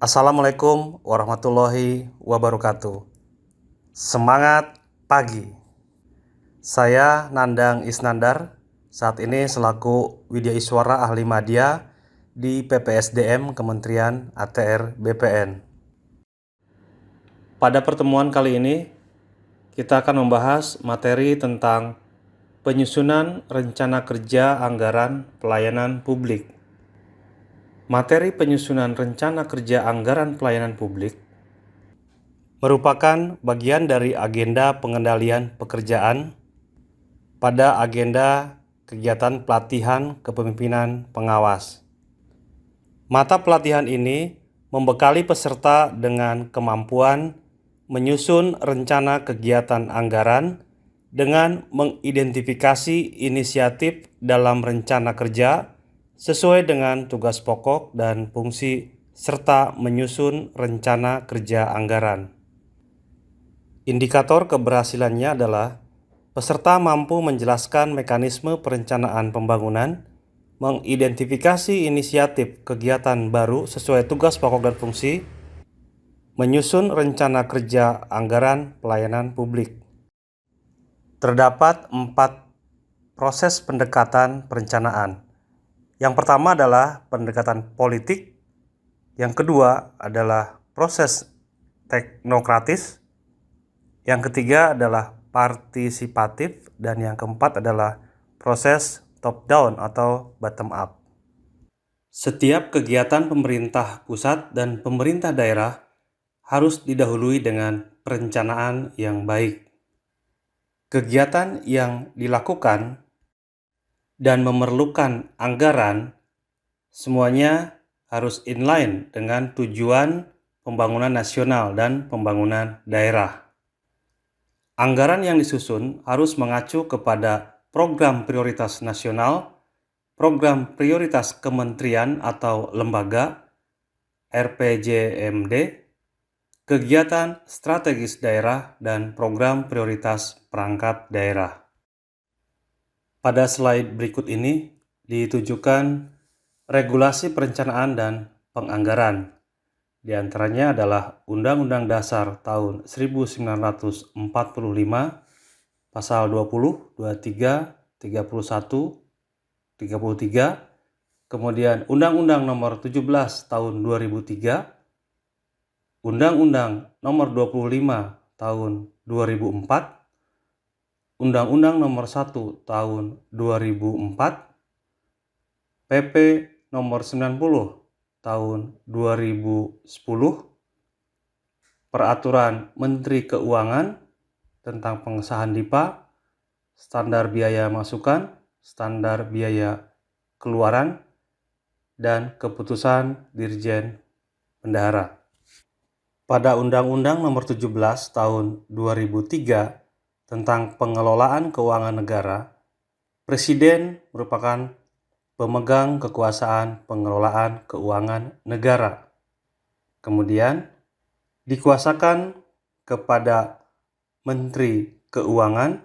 Assalamualaikum warahmatullahi wabarakatuh. Semangat pagi. Saya Nandang Isnandar, saat ini selaku Widya Iswara Ahli Madya di PPSDM Kementerian ATR BPN. Pada pertemuan kali ini, kita akan membahas materi tentang penyusunan rencana kerja anggaran pelayanan publik. Materi penyusunan rencana kerja anggaran pelayanan publik merupakan bagian dari agenda pengendalian pekerjaan pada agenda kegiatan pelatihan kepemimpinan pengawas. Mata pelatihan ini membekali peserta dengan kemampuan menyusun rencana kegiatan anggaran dengan mengidentifikasi inisiatif dalam rencana kerja sesuai dengan tugas pokok dan fungsi serta menyusun rencana kerja anggaran. Indikator keberhasilannya adalah peserta mampu menjelaskan mekanisme perencanaan pembangunan, mengidentifikasi inisiatif kegiatan baru sesuai tugas pokok dan fungsi, menyusun rencana kerja anggaran pelayanan publik. Terdapat 4 proses pendekatan perencanaan. Yang pertama adalah pendekatan politik, yang kedua adalah proses teknokratis, yang ketiga adalah partisipatif, dan yang keempat adalah proses top-down atau bottom-up. Setiap kegiatan pemerintah pusat dan pemerintah daerah harus didahului dengan perencanaan yang baik. Kegiatan yang dilakukan dan memerlukan anggaran semuanya harus inline dengan tujuan pembangunan nasional dan pembangunan daerah. Anggaran yang disusun harus mengacu kepada program prioritas nasional, program prioritas kementerian atau lembaga, RPJMD, kegiatan strategis daerah, dan program prioritas perangkat daerah. Pada slide berikut ini ditujukan regulasi perencanaan dan penganggaran. Di antaranya adalah Undang-Undang Dasar tahun 1945, Pasal 20, 23, 31, 33, kemudian Undang-Undang Nomor 17 Tahun 2003, Undang-Undang Nomor 25 Tahun 2004, Undang-Undang Nomor 1 Tahun 2004, PP Nomor 90 Tahun 2010, Peraturan Menteri Keuangan tentang pengesahan DIPA, standar biaya masukan, standar biaya keluaran, dan keputusan Dirjen Bendahara. Pada Undang-Undang Nomor 17 Tahun 2003 tentang pengelolaan keuangan negara, Presiden merupakan pemegang kekuasaan pengelolaan keuangan negara. Kemudian dikuasakan kepada Menteri Keuangan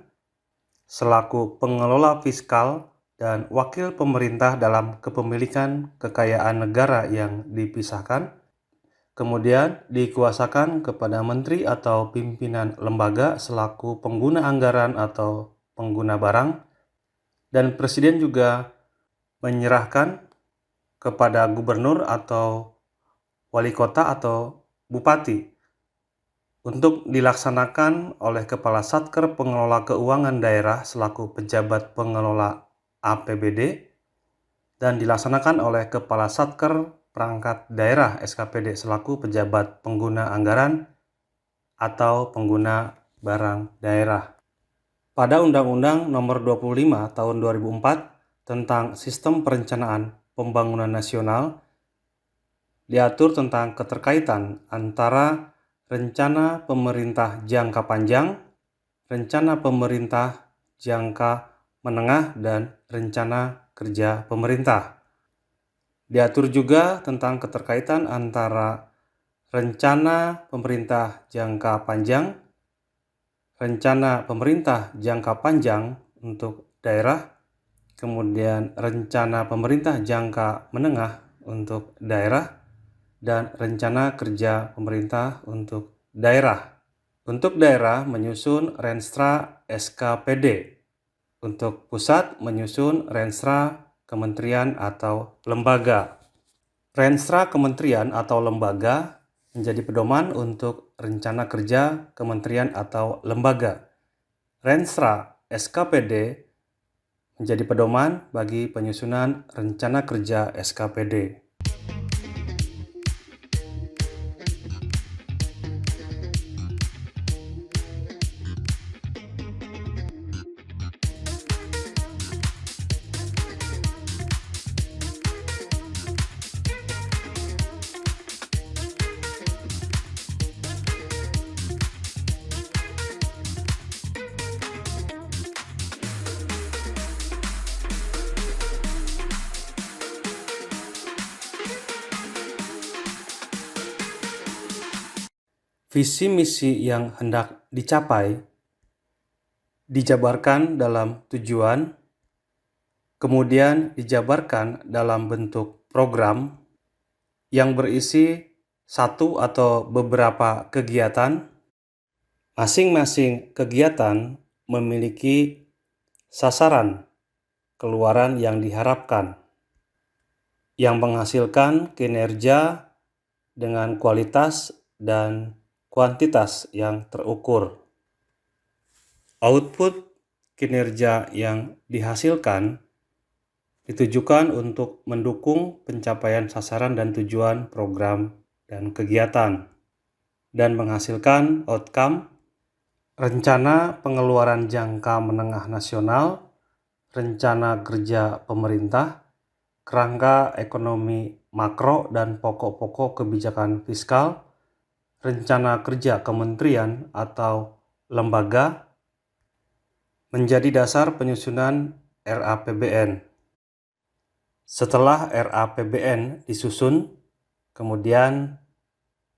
selaku pengelola fiskal dan wakil pemerintah dalam kepemilikan kekayaan negara yang dipisahkan. Kemudian dikuasakan kepada menteri atau pimpinan lembaga selaku pengguna anggaran atau pengguna barang, dan Presiden juga menyerahkan kepada gubernur atau wali kota atau bupati untuk dilaksanakan oleh Kepala Satker Pengelola Keuangan Daerah selaku pejabat pengelola APBD, dan dilaksanakan oleh Kepala Satker Perangkat Daerah SKPD selaku pejabat pengguna anggaran atau pengguna barang daerah. Pada Undang-Undang Nomor 25 Tahun 2004 tentang Sistem Perencanaan Pembangunan Nasional diatur tentang keterkaitan antara rencana pemerintah jangka panjang, rencana pemerintah jangka menengah, dan rencana kerja pemerintah. Diatur juga tentang keterkaitan antara rencana pemerintah jangka panjang, rencana pemerintah jangka panjang untuk daerah, kemudian rencana pemerintah jangka menengah untuk daerah, dan rencana kerja pemerintah untuk daerah. Untuk daerah menyusun Renstra SKPD. Untuk pusat menyusun Renstra kementerian atau lembaga. Renstra kementerian atau lembaga menjadi pedoman untuk rencana kerja kementerian atau lembaga. Renstra SKPD menjadi pedoman bagi penyusunan rencana kerja SKPD. Visi misi yang hendak dicapai dijabarkan dalam tujuan, kemudian dijabarkan dalam bentuk program yang berisi satu atau beberapa kegiatan. Masing-masing kegiatan memiliki sasaran keluaran yang diharapkan, yang menghasilkan kinerja dengan kualitas dan kuantitas yang terukur. Output kinerja yang dihasilkan ditujukan untuk mendukung pencapaian sasaran dan tujuan program dan kegiatan, dan menghasilkan outcome, rencana pengeluaran jangka menengah nasional, rencana kerja pemerintah, kerangka ekonomi makro dan pokok-pokok kebijakan fiskal, rencana kerja kementerian atau lembaga, menjadi dasar penyusunan RAPBN. Setelah RAPBN disusun, kemudian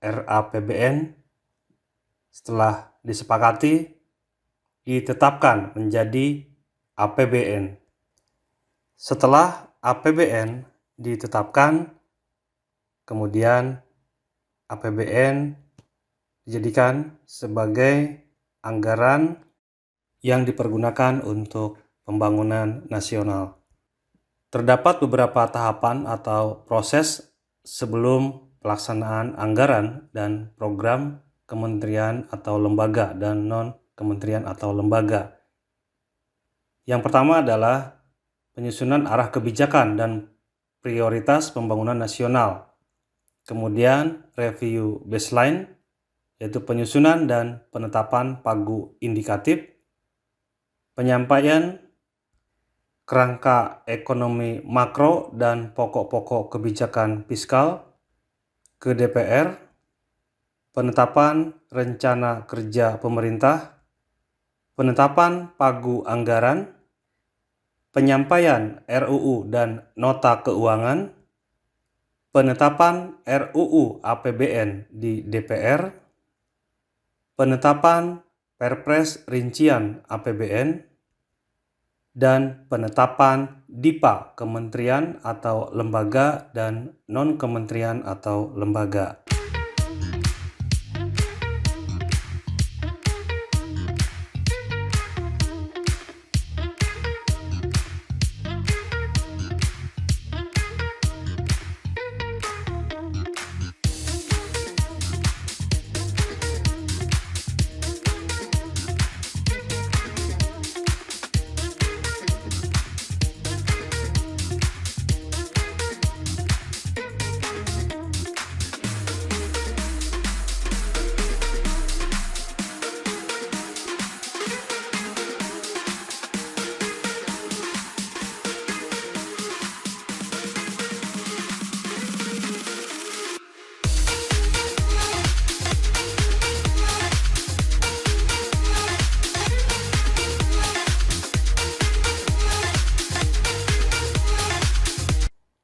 RAPBN setelah disepakati ditetapkan menjadi APBN. Setelah APBN ditetapkan, kemudian APBN dijadikan sebagai anggaran yang dipergunakan untuk pembangunan nasional. Terdapat beberapa tahapan atau proses sebelum pelaksanaan anggaran dan program kementerian atau lembaga dan non-kementerian atau lembaga. Yang pertama adalah penyusunan arah kebijakan dan prioritas pembangunan nasional. Kemudian review baseline, yaitu penyusunan dan penetapan pagu indikatif, penyampaian kerangka ekonomi makro dan pokok-pokok kebijakan fiskal ke DPR, penetapan rencana kerja pemerintah, penetapan pagu anggaran, penyampaian RUU dan nota keuangan, penetapan RUU APBN di DPR, penetapan Perpres rincian APBN, dan penetapan DIPA kementerian atau lembaga dan non-kementerian atau lembaga.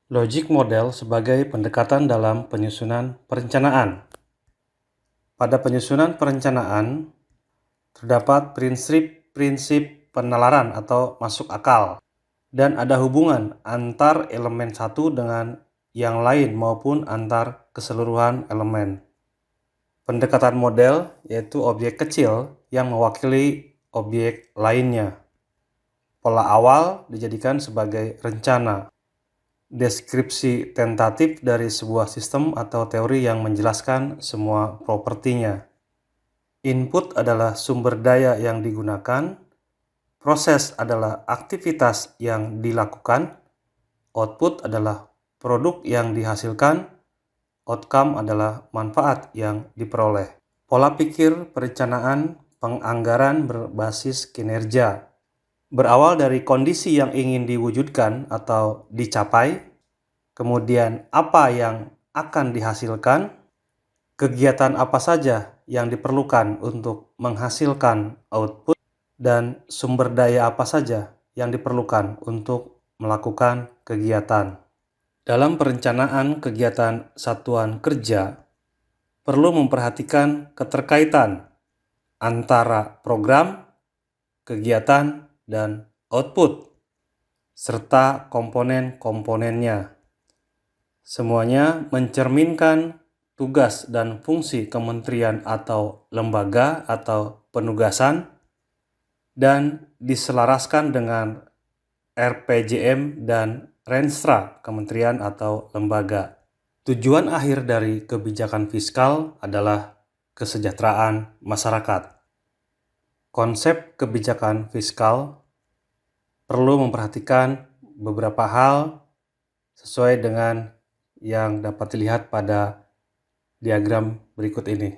Logic model sebagai pendekatan dalam penyusunan perencanaan. Pada penyusunan perencanaan, terdapat prinsip-prinsip penalaran atau masuk akal, dan ada hubungan antar elemen satu dengan yang lain maupun antar keseluruhan elemen. Pendekatan model yaitu objek kecil yang mewakili objek lainnya. Pola awal dijadikan sebagai rencana, deskripsi tentatif dari sebuah sistem atau teori yang menjelaskan semua propertinya. Input adalah sumber daya yang digunakan, proses adalah aktivitas yang dilakukan, output adalah produk yang dihasilkan, outcome adalah manfaat yang diperoleh. Pola pikir perencanaan penganggaran berbasis kinerja berawal dari kondisi yang ingin diwujudkan atau dicapai, kemudian apa yang akan dihasilkan, kegiatan apa saja yang diperlukan untuk menghasilkan output, dan sumber daya apa saja yang diperlukan untuk melakukan kegiatan. Dalam perencanaan kegiatan satuan kerja, perlu memperhatikan keterkaitan antara program, kegiatan, dan output, serta komponen-komponennya. Semuanya mencerminkan tugas dan fungsi kementerian atau lembaga atau penugasan dan diselaraskan dengan RPJM dan Renstra kementerian atau lembaga. Tujuan akhir dari kebijakan fiskal adalah kesejahteraan masyarakat. Konsep kebijakan fiskal perlu memperhatikan beberapa hal sesuai dengan yang dapat dilihat pada diagram berikut ini.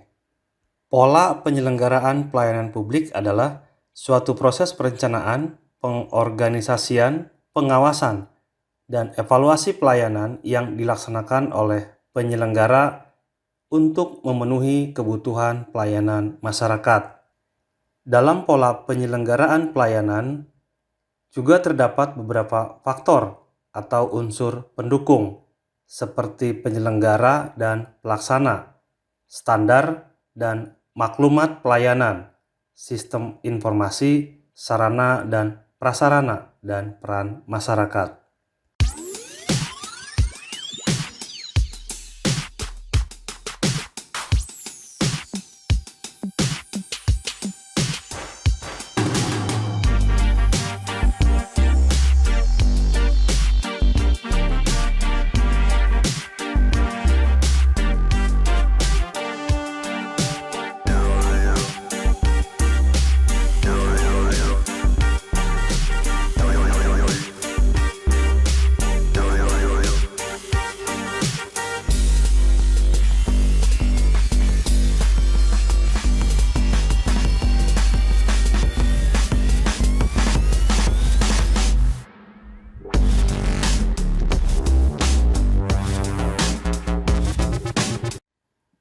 Pola penyelenggaraan pelayanan publik adalah suatu proses perencanaan, pengorganisasian, pengawasan, dan evaluasi pelayanan yang dilaksanakan oleh penyelenggara untuk memenuhi kebutuhan pelayanan masyarakat. Dalam pola penyelenggaraan pelayanan juga terdapat beberapa faktor atau unsur pendukung seperti penyelenggara dan pelaksana, standar dan maklumat pelayanan, sistem informasi, sarana dan prasarana, dan peran masyarakat.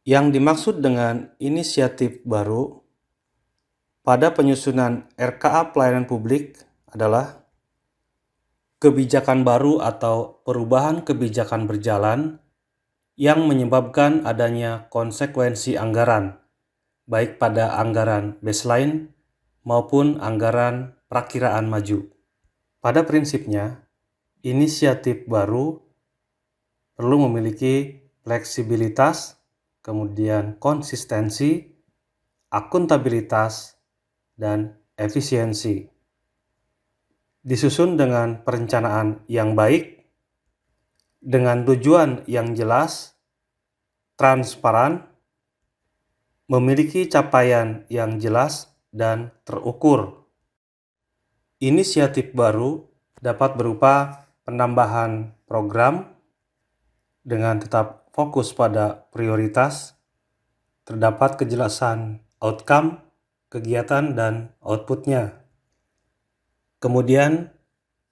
Yang dimaksud dengan inisiatif baru pada penyusunan RKA Pelayanan Publik adalah kebijakan baru atau perubahan kebijakan berjalan yang menyebabkan adanya konsekuensi anggaran, baik pada anggaran baseline maupun anggaran perakiraan maju. Pada prinsipnya, inisiatif baru perlu memiliki fleksibilitas, kemudian konsistensi, akuntabilitas, dan efisiensi. Disusun dengan perencanaan yang baik, dengan tujuan yang jelas, transparan, memiliki capaian yang jelas dan terukur. Inisiatif baru dapat berupa penambahan program dengan tetap fokus pada prioritas, terdapat kejelasan outcome, kegiatan, dan outputnya. Kemudian,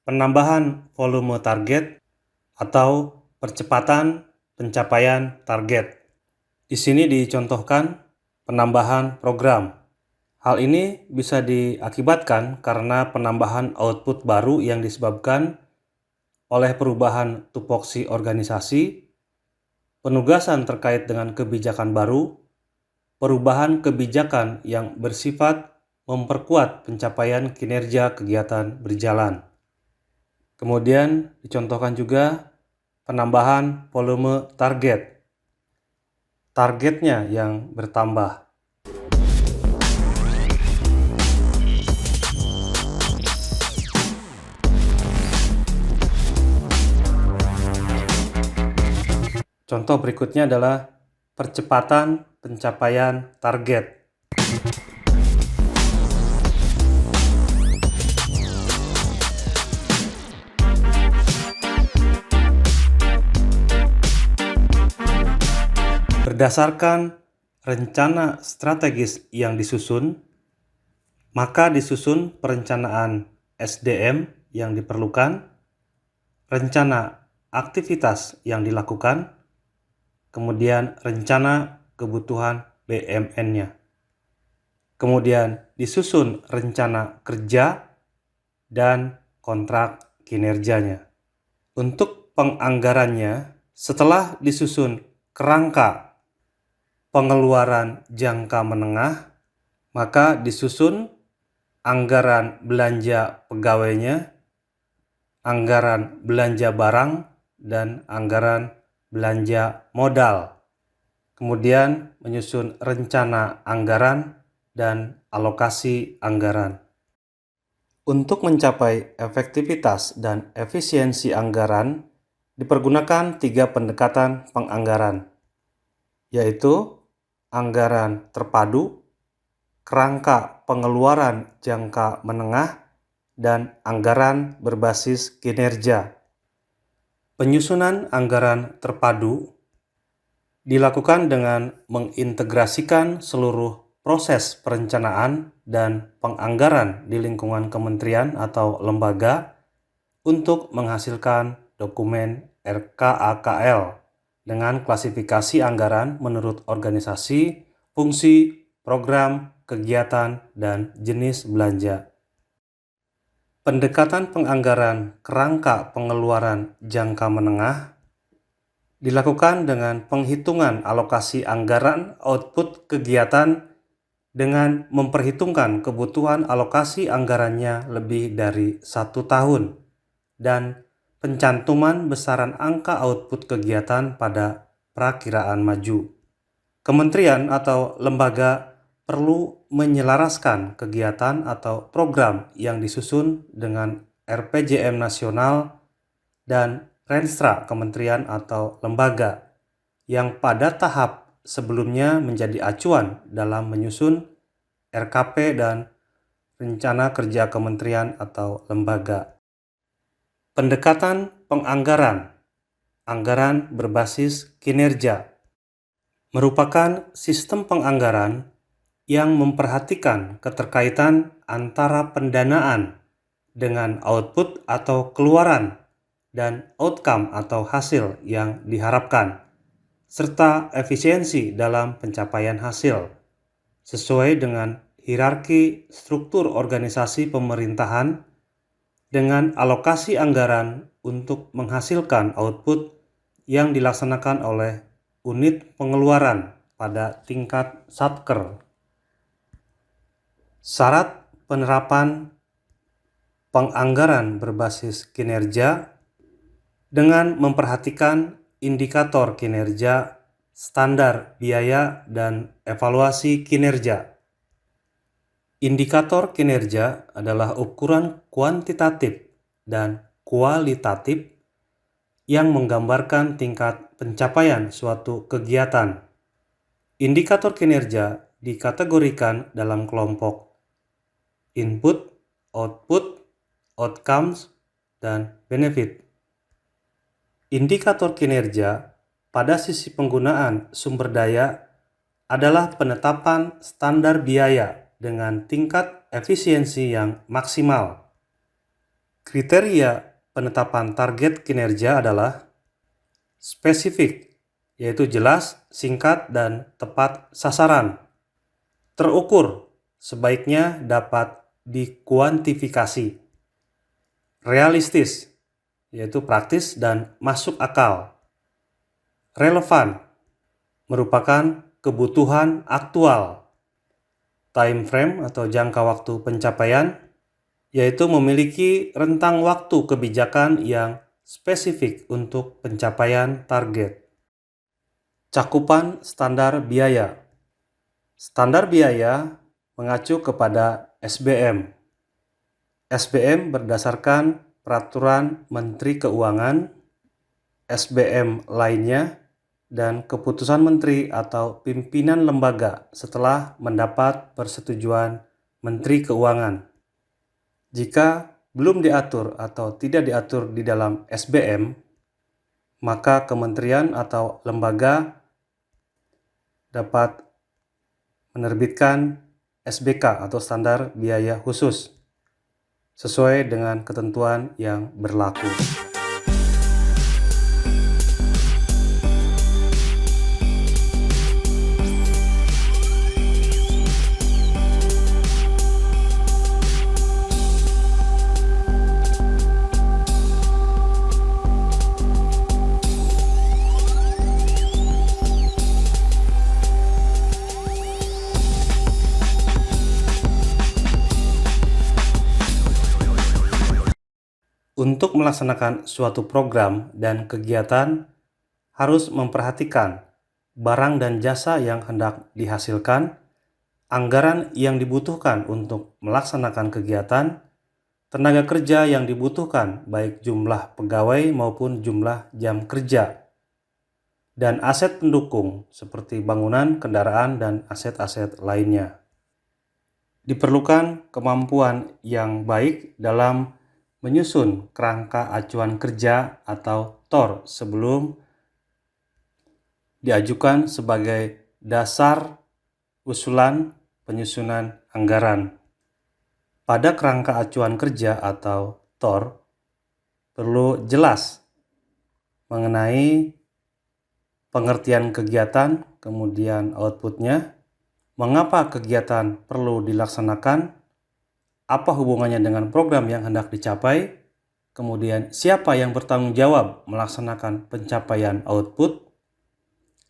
penambahan volume target atau percepatan pencapaian target. Di sini dicontohkan penambahan program. Hal ini bisa diakibatkan karena penambahan output baru yang disebabkan oleh perubahan tupoksi organisasi, penugasan terkait dengan kebijakan baru, perubahan kebijakan yang bersifat memperkuat pencapaian kinerja kegiatan berjalan. Kemudian dicontohkan juga penambahan volume target. Targetnya yang bertambah. Contoh berikutnya adalah percepatan pencapaian target. Berdasarkan rencana strategis yang disusun, maka disusun perencanaan SDM yang diperlukan, rencana aktivitas yang dilakukan, kemudian rencana kebutuhan BMN-nya. Kemudian disusun rencana kerja dan kontrak kinerjanya. Untuk penganggarannya, setelah disusun kerangka pengeluaran jangka menengah, maka disusun anggaran belanja pegawainya, anggaran belanja barang, dan anggaran belanja modal. Kemudian menyusun rencana anggaran dan alokasi anggaran. Untuk mencapai efektivitas dan efisiensi anggaran, dipergunakan 3 pendekatan penganggaran, yaitu anggaran terpadu, kerangka pengeluaran jangka menengah, dan anggaran berbasis kinerja. Penyusunan anggaran terpadu dilakukan dengan mengintegrasikan seluruh proses perencanaan dan penganggaran di lingkungan kementerian atau lembaga untuk menghasilkan dokumen RKAKL dengan klasifikasi anggaran menurut organisasi, fungsi, program, kegiatan, dan jenis belanja. Pendekatan penganggaran kerangka pengeluaran jangka menengah dilakukan dengan penghitungan alokasi anggaran output kegiatan dengan memperhitungkan kebutuhan alokasi anggarannya lebih dari 1 tahun dan pencantuman besaran angka output kegiatan pada prakiraan maju. Kementerian atau lembaga perlu menyelaraskan kegiatan atau program yang disusun dengan RPJM nasional dan Renstra kementerian atau lembaga yang pada tahap sebelumnya menjadi acuan dalam menyusun RKP dan rencana kerja kementerian atau lembaga. Pendekatan penganggaran, anggaran berbasis kinerja, merupakan sistem penganggaran yang memperhatikan keterkaitan antara pendanaan dengan output atau keluaran dan outcome atau hasil yang diharapkan, serta efisiensi dalam pencapaian hasil, sesuai dengan hierarki struktur organisasi pemerintahan dengan alokasi anggaran untuk menghasilkan output yang dilaksanakan oleh unit pengeluaran pada tingkat Satker. Syarat penerapan penganggaran berbasis kinerja dengan memperhatikan indikator kinerja, standar biaya, dan evaluasi kinerja. Indikator kinerja adalah ukuran kuantitatif dan kualitatif yang menggambarkan tingkat pencapaian suatu kegiatan. Indikator kinerja dikategorikan dalam kelompok input, output, outcomes, dan benefit. Indikator kinerja pada sisi penggunaan sumber daya adalah penetapan standar biaya dengan tingkat efisiensi yang maksimal. Kriteria penetapan target kinerja adalah spesifik, yaitu jelas, singkat, dan tepat sasaran. Terukur, sebaiknya dapat dikuantifikasi. Realistis, yaitu praktis dan masuk akal. Relevan, merupakan kebutuhan aktual. Time frame atau jangka waktu pencapaian, yaitu memiliki rentang waktu kebijakan yang spesifik untuk pencapaian target. Cakupan standar biaya. Standar biaya mengacu kepada SBM. SBM berdasarkan Peraturan Menteri Keuangan, SBM lainnya, dan keputusan menteri atau pimpinan lembaga setelah mendapat persetujuan Menteri Keuangan. Jika belum diatur atau tidak diatur di dalam SBM, maka kementerian atau lembaga dapat menerbitkan SBK atau standar biaya khusus sesuai dengan ketentuan yang berlaku. Untuk melaksanakan suatu program dan kegiatan, harus memperhatikan barang dan jasa yang hendak dihasilkan, anggaran yang dibutuhkan untuk melaksanakan kegiatan, tenaga kerja yang dibutuhkan baik jumlah pegawai maupun jumlah jam kerja, dan aset pendukung seperti bangunan, kendaraan, dan aset-aset lainnya. Diperlukan kemampuan yang baik dalam menyusun kerangka acuan kerja atau TOR sebelum diajukan sebagai dasar usulan penyusunan anggaran. Pada kerangka acuan kerja atau TOR, perlu jelas mengenai pengertian kegiatan, kemudian outputnya, mengapa kegiatan perlu dilaksanakan, apa hubungannya dengan program yang hendak dicapai, kemudian siapa yang bertanggung jawab melaksanakan pencapaian output,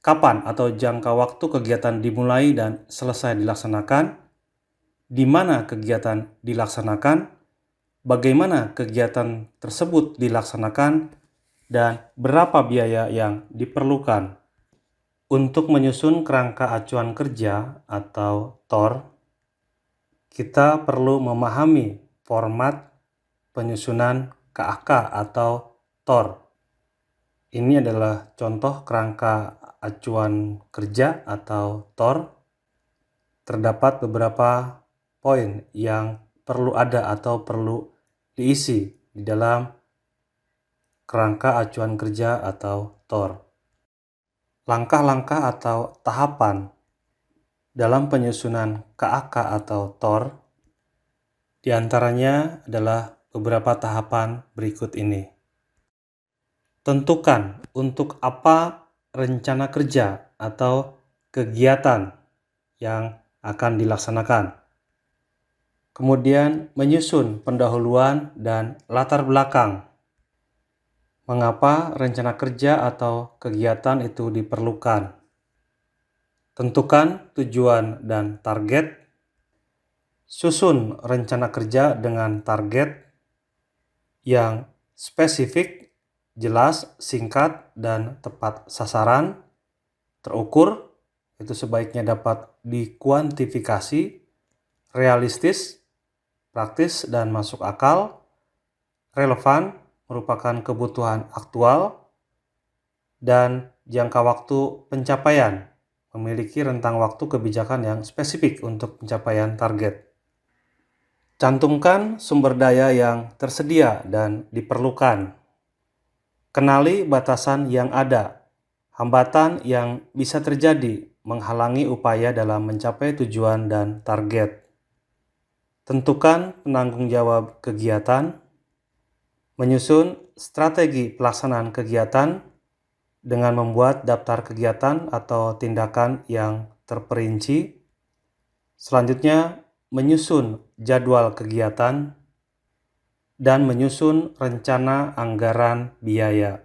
kapan atau jangka waktu kegiatan dimulai dan selesai dilaksanakan, di mana kegiatan dilaksanakan, bagaimana kegiatan tersebut dilaksanakan, dan berapa biaya yang diperlukan. Untuk menyusun kerangka acuan kerja atau TOR, kita perlu memahami format penyusunan KAK atau TOR. Ini adalah contoh kerangka acuan kerja atau TOR. Terdapat beberapa poin yang perlu ada atau perlu diisi di dalam kerangka acuan kerja atau TOR. Langkah-langkah atau tahapan dalam penyusunan KAK atau TOR, diantaranya adalah beberapa tahapan berikut ini. Tentukan untuk apa rencana kerja atau kegiatan yang akan dilaksanakan. Kemudian menyusun pendahuluan dan latar belakang. Mengapa rencana kerja atau kegiatan itu diperlukan? Tentukan tujuan dan target. Susun rencana kerja dengan target yang spesifik, jelas, singkat, dan tepat sasaran, terukur, itu sebaiknya dapat dikuantifikasi, realistis, praktis, dan masuk akal, relevan, merupakan kebutuhan aktual, dan jangka waktu pencapaian, memiliki rentang waktu kebijakan yang spesifik untuk pencapaian target. Cantumkan sumber daya yang tersedia dan diperlukan. Kenali batasan yang ada, hambatan yang bisa terjadi menghalangi upaya dalam mencapai tujuan dan target. Tentukan penanggung jawab kegiatan. Menyusun strategi pelaksanaan kegiatan dengan membuat daftar kegiatan atau tindakan yang terperinci. Selanjutnya, menyusun jadwal kegiatan dan menyusun rencana anggaran biaya.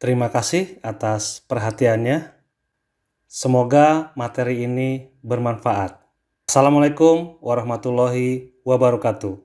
Terima kasih atas perhatiannya. Semoga materi ini bermanfaat. Assalamualaikum warahmatullahi wabarakatuh.